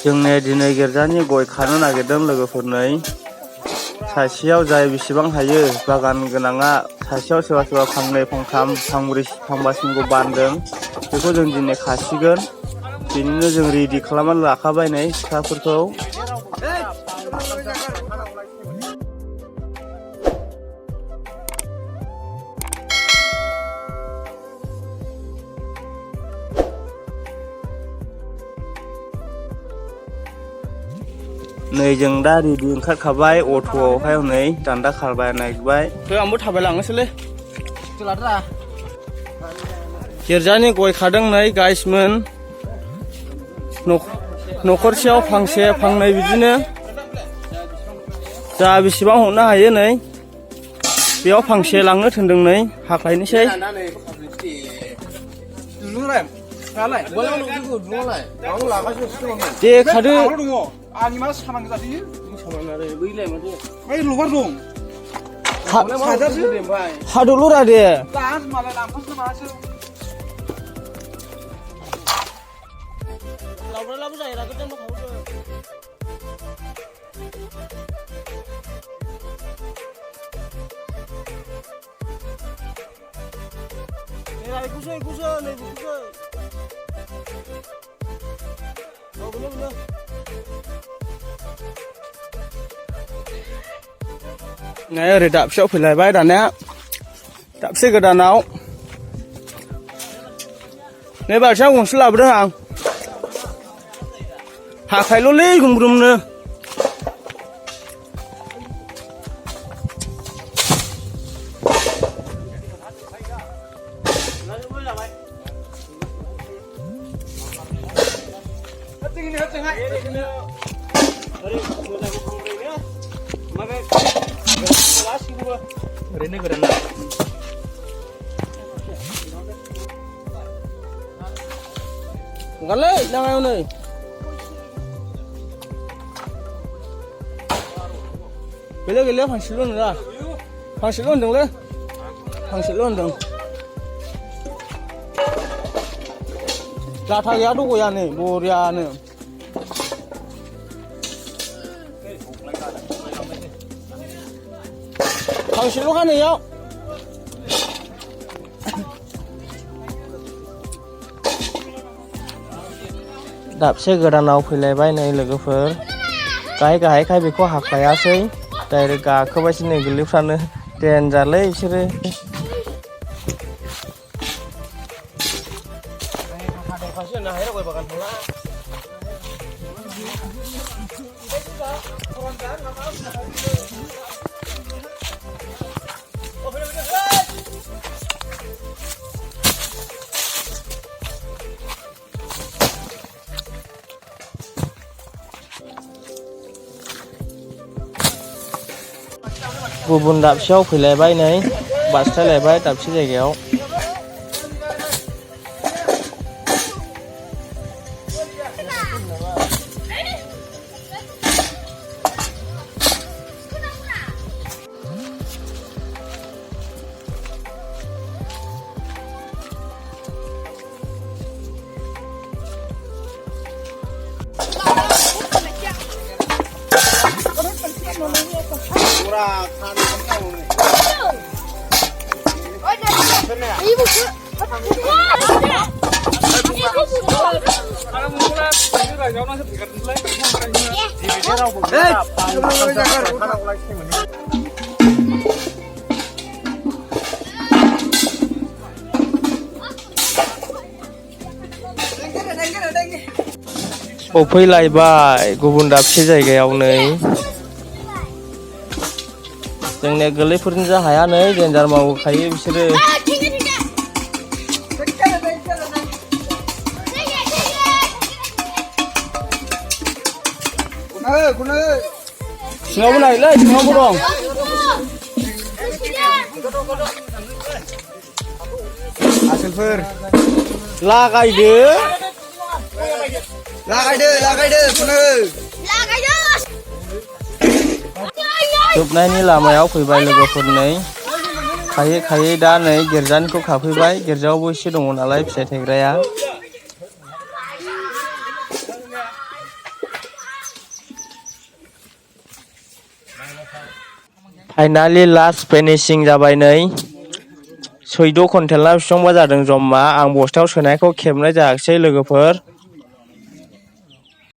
जोंने दिनै गिर्जानि गय खानो नागिरदों लोगोफोरनै सासेयाव जाय बेसेबां हायो बागान गोनाङा सासेयाव सोरबा सोरबा फांनै फांथाम फांब्रै फांबासिमखौ बानदों बेखौ जों दिनै खासिगोन बेनिनो जों रेडि खालामनानै लाखाबाय नै सिखाफोरखौ नै जों दा रेडि ओंखारखाबाय अट'आवहाय नै दान्दा खारबाय नागिरबाय आंबो थाबायलांनोसैलै गिर्जानि गय खादों नै गाइसमोन न'खरसेयाव फांसे फांनै बिदिनो जा बेसेबां हरनो हायो नै बेयाव फांसे लांनो थिनदों नै हाख्लायनोसै दे खादो आंनि मा सामान जादों सामान आरो बैलाय माथो बै लबार दं हादोल' रा दे मालाय लांफासो मासो लावब्रालाबो जायो रा गोदान दखावदो नै बेखौसो नै बेखौसो बेनो नै ओरै दाबसेयाव फैलायबाय दानिया दाबसे गोदानाव नै बालथिङाव गंसे लाबोदों आं हाखायल'लै गुमग्रुमनो ओरैनो गोदान ओंखारलै लामायाव नै गैला फांसेल' होनदों फांसेल' होनदोंलै फांसेल' होनदों लाथा गैयाथ' गया नै बरियानो फांसेल' खानायाव दाबसे गोदानाव फैलायबाय नै लोगोफोर गाहायखाय बेखौ हाख्लायासै डाइरेक्ट गाखोबायसो नै गोरलैफ्रानो देनजारलै बिसोरो गुबुन दाबसेयाव फैलायबाय नै बास्लायलायबाय दाबसे जायगायाव फैलायबाय गुबुन दाबसे जायगायाव नै जोंनिया गोरलैफोरनि जा हाया नै देन्जार मावखायो बिसोरो सिङावबो नायलै सिङावबो दं आसोलफोर लागायदो जोबनायनि लामायाव फैबाय लोगोफोरनै खायै दा नै गिर्जानिखौ खाफैबाय गिर्जायावबो एसे दङ नालाय फिथाइ थायग्राया फाइनालि लास्ट फिनिशिं जाबाय नै 14 कुइन्टेला बेसेबांबा जादों जमा आं बस्थायाव सोनायखौ खेबनाय जायाखिसै लोगोफोर